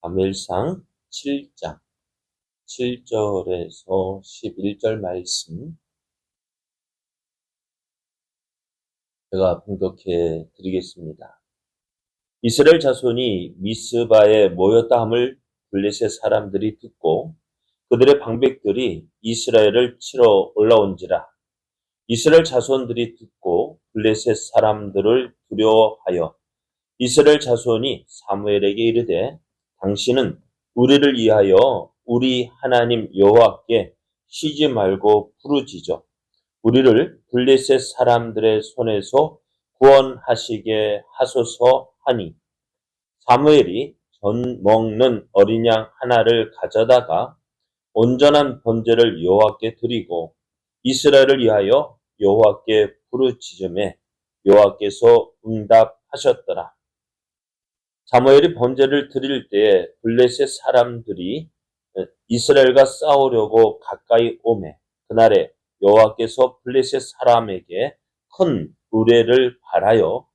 사무엘상 7장 7절에서 11절 말씀 제가 봉독해 드리겠습니다. 이스라엘 자손이 미스바에 모였다 함을 블레셋 사람들이 듣고 그들의 방백들이 이스라엘을 치러 올라온지라. 이스라엘 자손들이 듣고 블레셋 사람들을 두려워하여 이스라엘 자손이 사무엘에게 이르되 당신은 우리를 위하여 우리 하나님 여호와께 쉬지 말고 부르짖어 우리를 블레셋 사람들의 손에서 구원하시게 하소서 하니 사무엘이 전 먹는 어린 양 하나를 가져다가 온전한 번제를 여호와께 드리고 이스라엘을 위하여 여호와께 부르짖음에 여호와께서 응답하셨더라. 사무엘이 번제를 드릴 때에 블레셋 사람들이 이스라엘과 싸우려고 가까이 오매 그날에 여호와께서 블레셋 사람에게 큰 의뢰를 발하여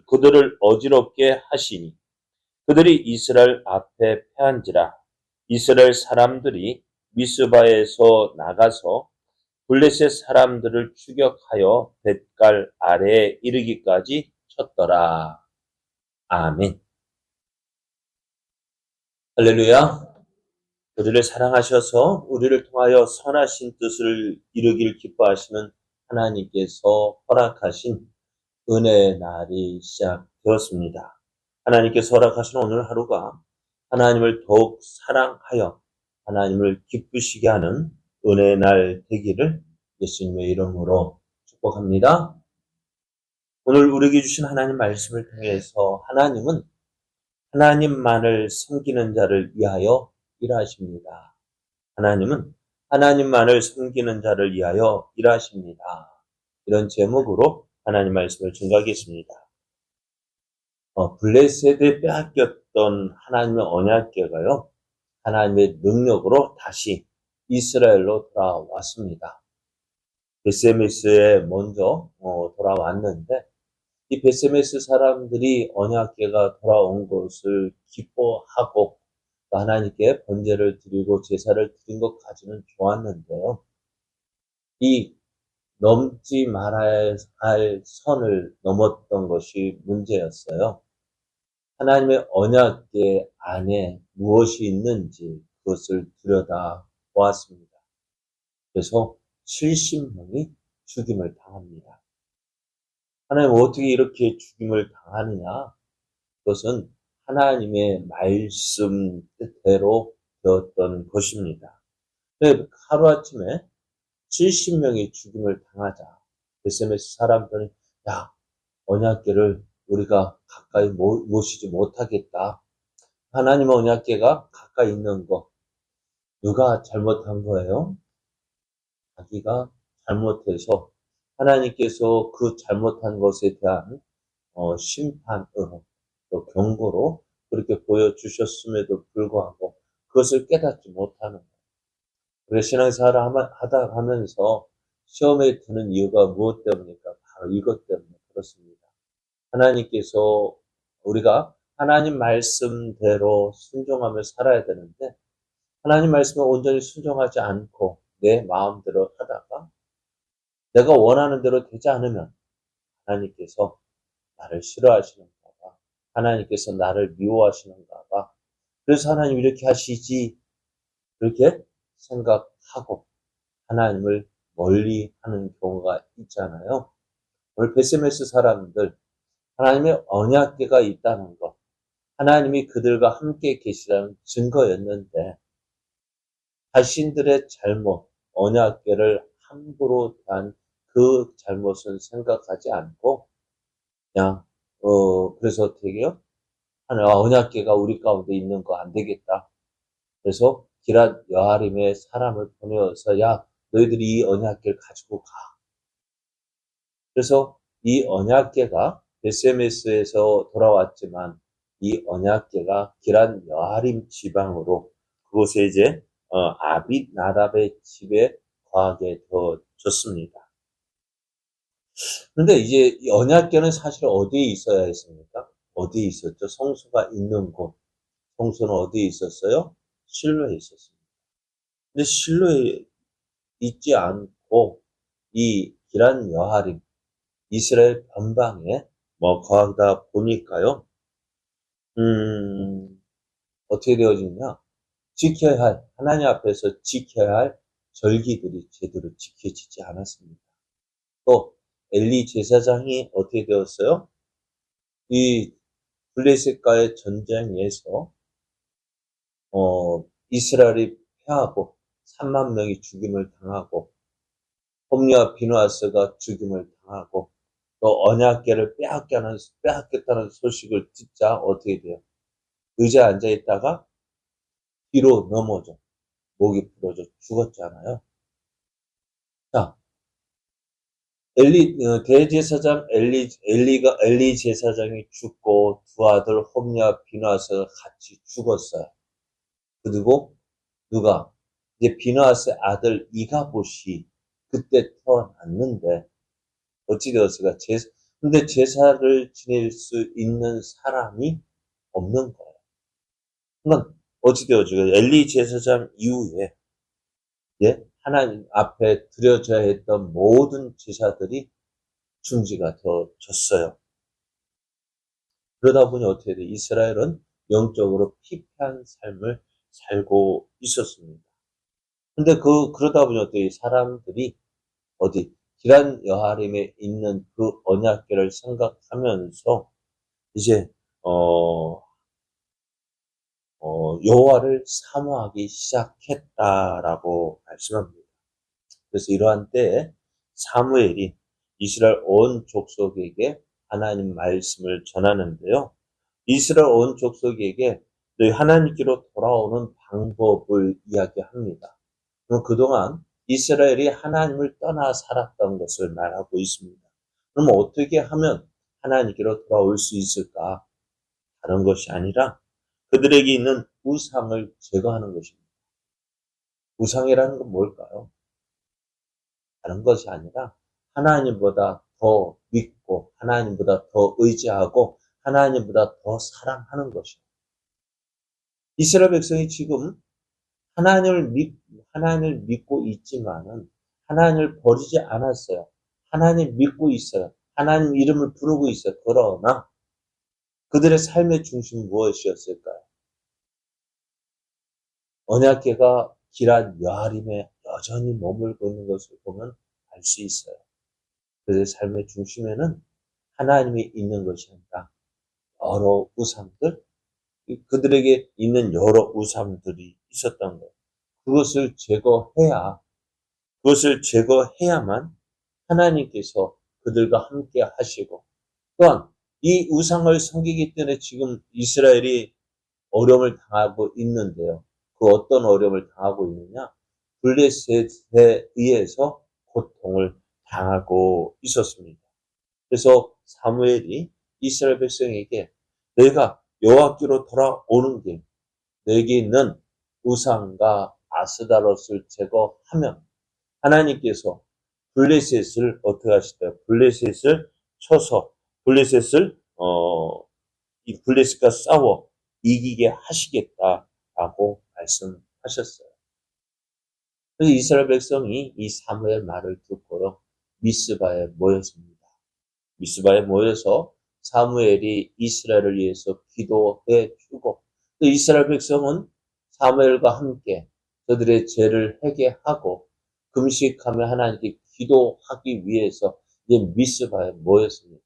그들을 어지럽게 하시니 그들이 이스라엘 앞에 패한지라. 이스라엘 사람들이 미스바에서 나가서 블레셋 사람들을 추격하여 뱃갈 아래에 이르기까지 쳤더라. 아멘. 할렐루야. 우리를 사랑하셔서 우리를 통하여 선하신 뜻을 이루길 기뻐하시는 하나님께서 허락하신 은혜의 날이 시작되었습니다. 하나님께서 허락하신 오늘 하루가 하나님을 더욱 사랑하여 하나님을 기쁘시게 하는 은혜의 날 되기를 예수님의 이름으로 축복합니다. 오늘 우리에게 주신 하나님 말씀을 통해서 하나님은 하나님만을 섬기는 자를 위하여 일하십니다. 하나님은 하나님만을 섬기는 자를 위하여 일하십니다. 이런 제목으로 하나님 말씀을 증거하겠습니다. 블레셋에 빼앗겼던 하나님의 언약궤가요, 하나님의 능력으로 다시 이스라엘로 돌아왔습니다. 베세메스에 먼저 돌아왔는데 이 베세메스 사람들이 언약궤가 돌아온 것을 기뻐하고 하나님께 번제를 드리고 제사를 드린 것까지는 좋았는데요. 이 넘지 말아야 할 선을 넘었던 것이 문제였어요. 하나님의 언약궤 안에 무엇이 있는지 그것을 들여다보았습니다. 그래서 70명이 죽임을 당합니다. 하나님 어떻게 이렇게 죽임을 당하느냐? 그것은 하나님의 말씀 뜻대로 되었던 것입니다. 하루아침에 70명이 죽임을 당하자 베세메스 사람들은 언약궤를 우리가 가까이 모시지 못하겠다. 하나님의 언약궤가 가까이 있는 거 누가 잘못한 거예요? 자기가 잘못해서 하나님께서 그 잘못한 것에 대한 심판으로 또 경고로 그렇게 보여주셨음에도 불구하고 그것을 깨닫지 못하는 거예요. 우리가 신앙생활을 하다 하면서 시험에 드는 이유가 무엇 때문입니까? 바로 이것 때문에 그렇습니다. 하나님께서 우리가 하나님 말씀대로 순종하며 살아야 되는데 하나님 말씀에 온전히 순종하지 않고 내 마음대로 하다가 내가 원하는 대로 되지 않으면 하나님께서 나를 싫어하시는가 봐. 하나님께서 나를 미워하시는가 봐. 그래서 하나님 이렇게 하시지 그렇게 생각하고 하나님을 멀리하는 경우가 있잖아요. 오늘 베세메스 사람들 하나님의 언약궤가 있다는 것, 하나님이 그들과 함께 계시다는 증거였는데 자신들의 잘못, 언약궤를 함부로 대한 그 잘못은 생각하지 않고 그냥 그래서 어떻게 해요? 언약궤가 우리 가운데 있는 거 안 되겠다. 그래서 기랏 여아림의 사람을 보내어서 너희들이 이 언약궤를 가지고 가. 그래서 이 언약궤가 베세메스에서 돌아왔지만 이 언약궤가 기랏 여아림 지방으로 그곳에 이제 아빗 나답의 집에 거하게 되어졌습니다. 그런데 이제 이 언약궤는 사실 어디에 있어야 했습니까? 어디에 있었죠? 성소가 있는 곳. 성소는 어디에 있었어요? 실로에 있었습니다. 근데 실로에 있지 않고 이 기란 여하림, 이스라엘 변방에 거하다 보니까요. 어떻게 되어지냐? 지켜야 할, 하나님 앞에서 지켜야 할 절기들이 제대로 지켜지지 않았습니다. 또 엘리 제사장이 어떻게 되었어요? 이 블레셋과의 전쟁에서 이스라엘이 패하고 3만 명이 죽임을 당하고 홈리와 비누아스가 죽임을 당하고 또 언약궤를 빼앗겼다는 소식을 듣자 어떻게 돼요? 의자에 앉아 있다가 뒤로 넘어져 목이 부러져 죽었잖아요. 자, 대제사장 엘리 제사장이 죽고 두 아들 홈리와 비누아스가 같이 죽었어요. 그리고 누가 이제 비누아스의 아들 이가봇이 그때 태어났는데 어찌 되었을까? 근데 제사를 지낼 수 있는 사람이 없는 거예요. 그러니까 어찌 되었죠? 엘리 제사장 이후에 예? 하나님 앞에 드려져야 했던 모든 제사들이 중지가 되어졌어요. 그러다 보니 어떻게 돼? 이스라엘은 영적으로 피폐한 삶을 살고 있었습니다. 근데 그러다 보니 어떻게 사람들이 어디 기란 여하림에 있는 그 언약궤를 생각하면서 이제 여호와를 사모하기 시작했다라고 말씀합니다. 그래서 이러한 때에 사무엘이 이스라엘 온 족속에게 하나님 말씀을 전하는데요. 이스라엘 온 족속에게 너희 하나님께로 돌아오는 방법을 이야기합니다. 그럼 그동안 이스라엘이 하나님을 떠나 살았던 것을 말하고 있습니다. 그럼 어떻게 하면 하나님께로 돌아올 수 있을까? 다른 것이 아니라 그들에게 있는 우상을 제거하는 것입니다. 우상이라는 건 뭘까요? 다른 것이 아니라 하나님보다 더 믿고 하나님보다 더 의지하고 하나님보다 더 사랑하는 것이에요. 이스라엘 백성이 지금 하나님을 믿고 있지만은 하나님을 버리지 않았어요. 하나님 믿고 있어요. 하나님 이름을 부르고 있어요. 그러나 그들의 삶의 중심은 무엇이었을까요? 언약궤가 기란 여하림에 여전히 머물고 있는 것을 보면 알 수 있어요. 그들의 삶의 중심에는 하나님이 있는 것이 아니라 여러 우상들, 그들에게 있는 여러 우상들이 있었던 거예요. 그것을 제거해야만 하나님께서 그들과 함께 하시고, 또한 이 우상을 섬기기 때문에 지금 이스라엘이 어려움을 당하고 있는데요. 그 어떤 어려움을 당하고 있느냐? 블레셋에 의해서 고통을 당하고 있었습니다. 그래서 사무엘이 이스라엘 백성에게 내가 여호와께로 돌아오는 길, 내게 있는 우상과 아스다롯을 제거하면 하나님께서 블레셋을 어떻게 하시대요? 블레셋을 쳐서 이 블레셋과 싸워 이기게 하시겠다라고 말씀하셨어요. 그래서 이스라엘 백성이 이 사무엘 말을 듣고요, 미스바에 모였습니다. 미스바에 모여서 사무엘이 이스라엘을 위해서 기도해 주고, 또 이스라엘 백성은 사무엘과 함께 그들의 죄를 회개하고 금식하며 하나님께 기도하기 위해서 이제 미스바에 모였습니다.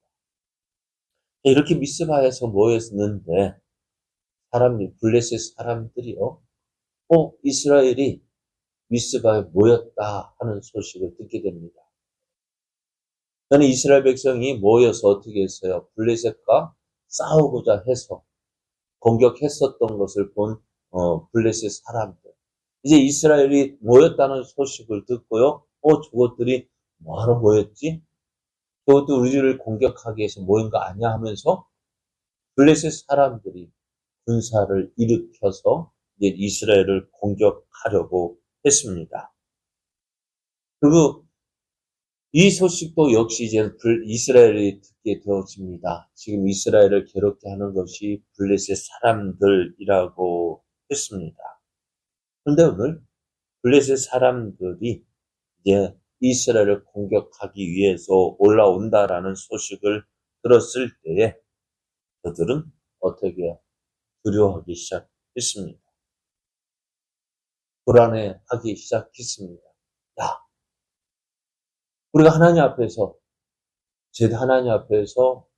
이렇게 미스바에서 모였는데 블레셋 사람들이요, 이스라엘이 미스바에 모였다 하는 소식을 듣게 됩니다. 저는 이스라엘 백성이 모여서 어떻게 했어요? 블레셋과 싸우고자 해서 공격했었던 것을 본 블레셋 사람들. 이제 이스라엘이 모였다는 소식을 듣고요. 저것들이 뭐하러 모였지? 저것도 우리를 공격하기 위해서 모인 거 아니야 하면서 블레셋 사람들이 군사를 일으켜서 이제 이스라엘을 공격하려고 했습니다. 그리고 이 소식도 역시 이제 이스라엘이 듣게 되어집니다. 지금 이스라엘을 괴롭게 하는 것이 블레셋 사람들이라고 했습니다. 그런데 오늘 블레셋 사람들이 이제 이스라엘을 공격하기 위해서 올라온다라는 소식을 들었을 때에 그들은 어떻게 해요? 두려워하기 시작했습니다. 불안해하기 시작했습니다. 야, 우리가 하나님 앞에서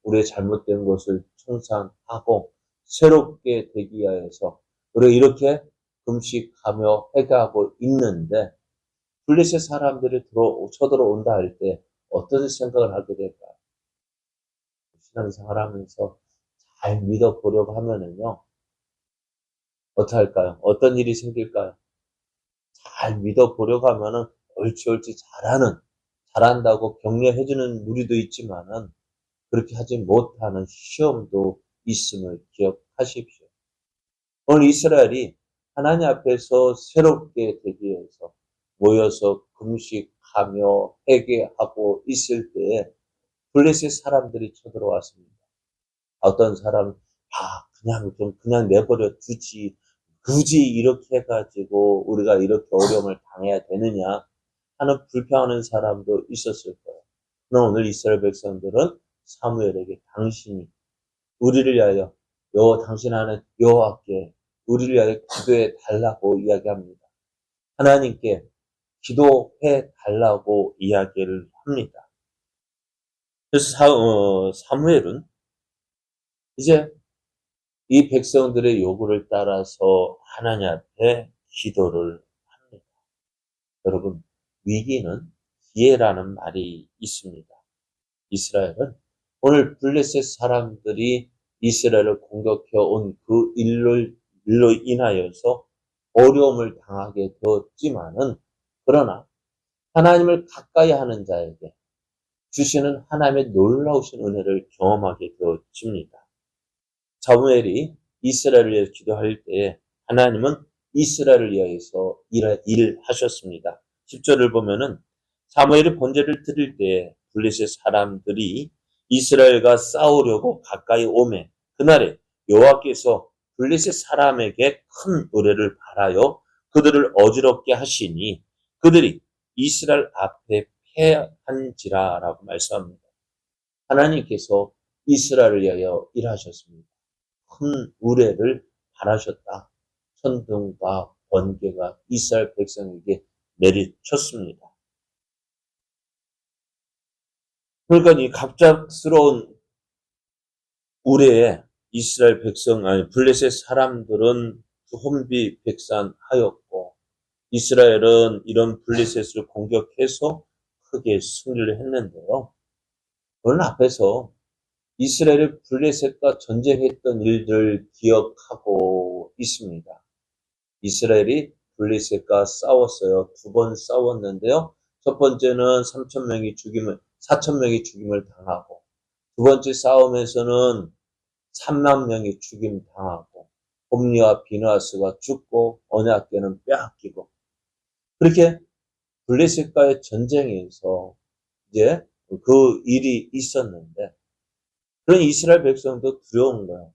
우리의 잘못된 것을 청산하고 새롭게 되기 위해서 우리가 이렇게 금식하며 회개하고 있는데 블레셋 사람들이 쳐들어온다 할 때 어떤 생각을 하게 될까요? 신앙생활 하면서 잘 믿어보려고 하면은요, 어떻게 할까요? 어떤 일이 생길까요? 잘 믿어보려고 하면은 옳지 잘한다고 격려해주는 무리도 있지만은 그렇게 하지 못하는 시험도 있음을 기억하십시오. 오늘 이스라엘이 하나님 앞에서 새롭게 되기 위해서 모여서 금식하며 회개하고 있을 때에 블레셋 사람들이 쳐들어왔습니다. 어떤 사람은 그냥 내버려 두지 굳이 이렇게 해가지고 우리가 이렇게 어려움을 당해야 되느냐 하는 불평하는 사람도 있었을 거예요. 그러나 오늘 이스라엘 백성들은 사무엘에게 당신이 우리를 위하여 당신 안에 여호와께 우리를 위하여 기도해 달라고 이야기합니다. 하나님께 기도해 달라고 이야기를 합니다. 그래서 사무엘은 이제 이 백성들의 요구를 따라서 하나님 앞에 기도를 합니다. 여러분, 위기는 기회라는 말이 있습니다. 이스라엘은 오늘 블레셋 사람들이 이스라엘을 공격해 온 그 일로 인하여서 어려움을 당하게 되었지만은 그러나 하나님을 가까이 하는 자에게 주시는 하나님의 놀라우신 은혜를 경험하게 되어집니다. 사무엘이 이스라엘을 위해 기도할 때에 하나님은 이스라엘을 위해서 일하셨습니다. 10절을 보면은 사무엘이 번제를 드릴 때에 블레셋 사람들이 이스라엘과 싸우려고 가까이 오매 그날에 여호와께서 블레셋 사람에게 큰 의뢰를 바라여 그들을 어지럽게 하시니 그들이 이스라엘 앞에 패한지라라고 말씀합니다. 하나님께서 이스라엘을 위하여 일하셨습니다. 큰 의뢰를 바라셨다. 천둥과 번개가 이스라엘 백성에게 내리쳤습니다. 그러니까 이 갑작스러운 의뢰에 이스라엘 블레셋 사람들은 혼비백산하였고 이스라엘은 이런 블레셋을 공격해서 크게 승리를 했는데요. 오늘 앞에서 이스라엘이 블레셋과 전쟁했던 일들 기억하고 있습니다. 이스라엘이 블레셋과 싸웠어요. 2번 싸웠는데요. 첫 번째는 4천 명이 죽임을 당하고 두 번째 싸움에서는 3만 명이 죽임 당하고 홈리와 비느하스가 죽고 언약궤는 빼앗기고 그렇게 블레셋과의 전쟁에서 이제 그 일이 있었는데 그런 이스라엘 백성도 두려운 거예요.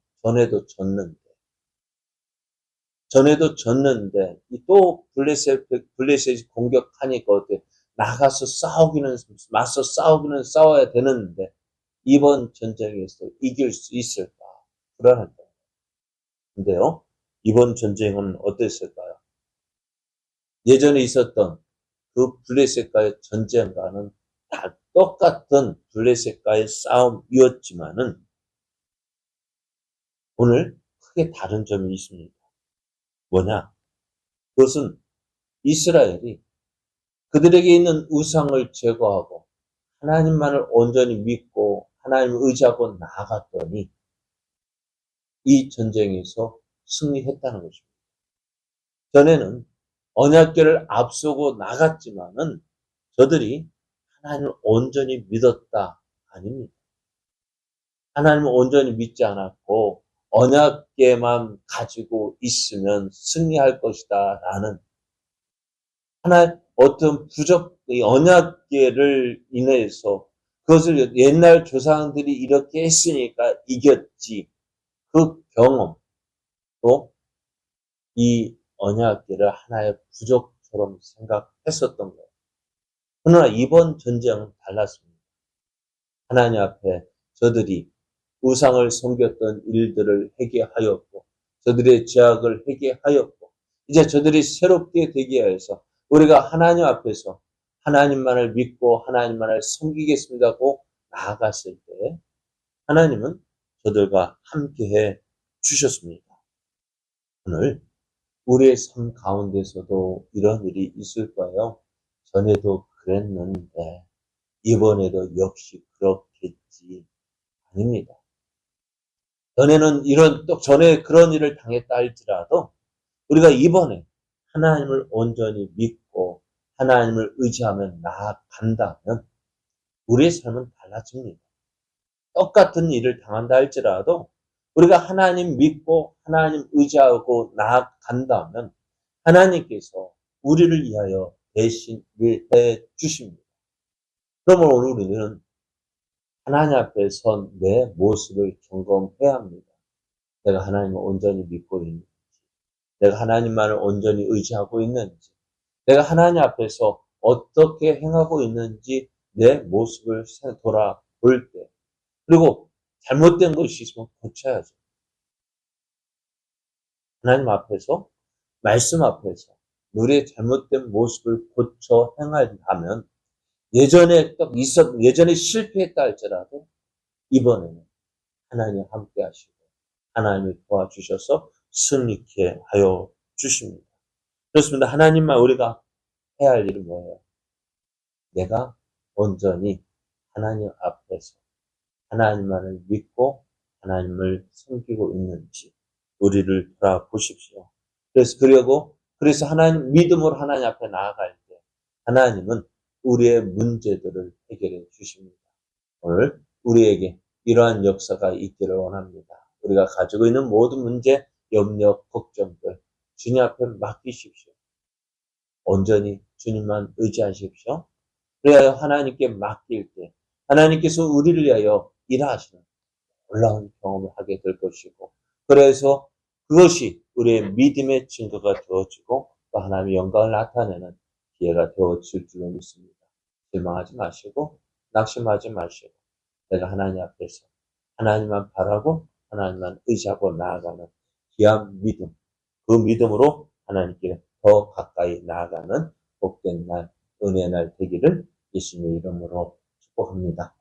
전에도 졌는데 또 블레셋이 공격하니까 어때? 맞서 싸우기는 싸워야 되는데 이번 전쟁에서 이길 수 있을까? 불안했다. 근데요, 이번 전쟁은 어땠을까요? 예전에 있었던 그 블레셋과의 전쟁과는 다 똑같은 블레셋과의 싸움이었지만은 오늘 크게 다른 점이 있습니다. 뭐냐? 그것은 이스라엘이 그들에게 있는 우상을 제거하고 하나님만을 온전히 믿고 하나님을 의지하고 나아갔더니 이 전쟁에서 승리했다는 것입니다. 전에는 언약궤를 앞서고 나갔지만은 저들이 하나님을 온전히 믿었다 아닙니다. 하나님을 온전히 믿지 않았고 언약궤만 가지고 있으면 승리할 것이다 라는 어떤 이 언약궤를 인해서 그것을 옛날 조상들이 이렇게 했으니까 이겼지. 그 경험, 또 이 언약궤를 하나의 부족처럼 생각했었던 거예요. 그러나 이번 전쟁은 달랐습니다. 하나님 앞에 저들이 우상을 섬겼던 일들을 회개하였고, 저들의 죄악을 회개하였고, 이제 저들이 새롭게 되기 위해서 우리가 하나님 앞에서 하나님만을 믿고 하나님만을 섬기겠습니다고 나아갔을 때 하나님은 저들과 함께해 주셨습니다. 오늘 우리의 삶 가운데서도 이런 일이 있을 거예요. 전에도 그랬는데 이번에도 역시 그렇겠지. 아닙니다. 전에 그런 일을 당했다 할지라도 우리가 이번에 하나님을 온전히 믿고 하나님을 의지하며 나아간다면 우리의 삶은 달라집니다. 똑같은 일을 당한다 할지라도 우리가 하나님 믿고 하나님 의지하고 나아간다면 하나님께서 우리를 위하여 대신 해 주십니다. 그러면 오늘 우리는 하나님 앞에 선 내 모습을 점검해야 합니다. 내가 하나님을 온전히 믿고 있는지, 내가 하나님만을 온전히 의지하고 있는지, 내가 하나님 앞에서 어떻게 행하고 있는지 내 모습을 돌아볼 때, 그리고 잘못된 것이 있으면 고쳐야죠. 하나님 앞에서, 말씀 앞에서 우리의 잘못된 모습을 고쳐 행한다면 예전에 실패했다 할지라도 이번에는 하나님 함께 하시고 하나님이 도와주셔서 승리케 하여 주십니다. 그렇습니다. 하나님만 우리가 해야 할 일은 뭐예요? 내가 온전히 하나님 앞에서 하나님만을 믿고 하나님을 섬기고 있는지 우리를 돌아보십시오. 그래서 하나님 믿음으로 하나님 앞에 나아갈 때 하나님은 우리의 문제들을 해결해 주십니다. 오늘 우리에게 이러한 역사가 있기를 원합니다. 우리가 가지고 있는 모든 문제, 염려, 걱정들 주님 앞에 맡기십시오. 온전히 주님만 의지하십시오. 그래야 하나님께 맡길 때 하나님께서 우리를 위하여 일하시는 놀라운 경험을 하게 될 것이고, 그래서 그것이 우리의 믿음의 증거가 되어지고 또 하나님의 영광을 나타내는 기회가 되어질 줄로 믿습니다. 실망하지 마시고 낙심하지 마시고 내가 하나님 앞에서 하나님만 바라고 하나님만 의지하고 나아가는 귀한 믿음, 그 믿음으로 하나님께 더 가까이 나아가는 복된 날, 은혜의 날 되기를 예수님의 이름으로 축복합니다.